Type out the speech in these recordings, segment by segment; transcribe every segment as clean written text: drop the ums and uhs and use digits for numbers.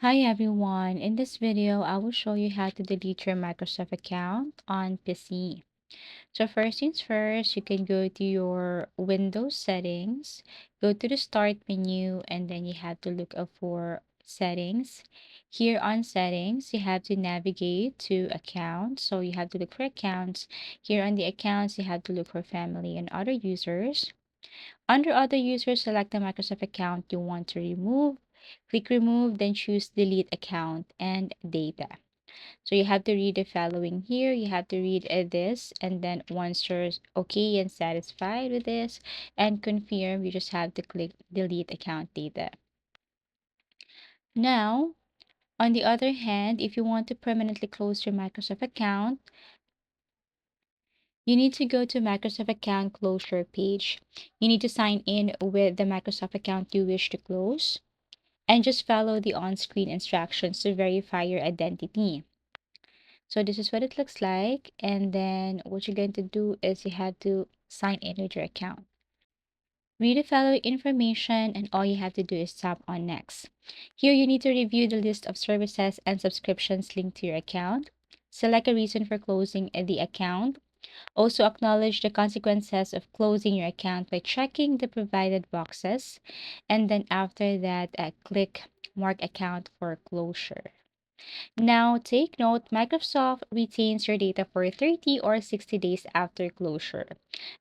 Hi everyone, in this video I will show you how to delete your Microsoft account on PC. So first things first, you can go to your Windows settings, go to the start menu, and then you have to look up for settings. Here on settings, you have to navigate to accounts. So you have to look for accounts. Here on the accounts, you have to look for family and other users. Under other users, select the Microsoft account you want to remove. Click remove, then choose delete account and data. So you have to read the following here. You have to read this, and then once you're okay and satisfied with this and confirm, you just have to click delete account data. Now, on the other hand, if you want to permanently close your Microsoft account, you need to go to Microsoft account closure page. You need to sign in with the Microsoft account you wish to close and just follow the on-screen instructions to verify your identity. So this is what it looks like. And then what you're going to do is you have to sign in with your account. Read the following information and all you have to do is tap on next. Here you need to review the list of services and subscriptions linked to your account. Select a reason for closing the account. Also acknowledge the consequences of closing your account by checking the provided boxes. And then after that, click mark account for closure. Now, take note, Microsoft retains your data for 30 or 60 days after closure,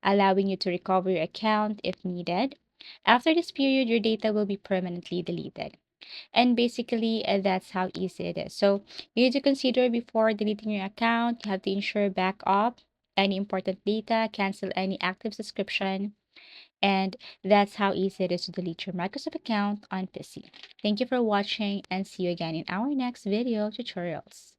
allowing you to recover your account if needed. After this period, your data will be permanently deleted. And basically, that's how easy it is. So, you need to consider before deleting your account, you have to ensure backup any important data, cancel any active subscription, and that's how easy it is to delete your Microsoft account on PC. Thank you for watching and see you again in our next video tutorials.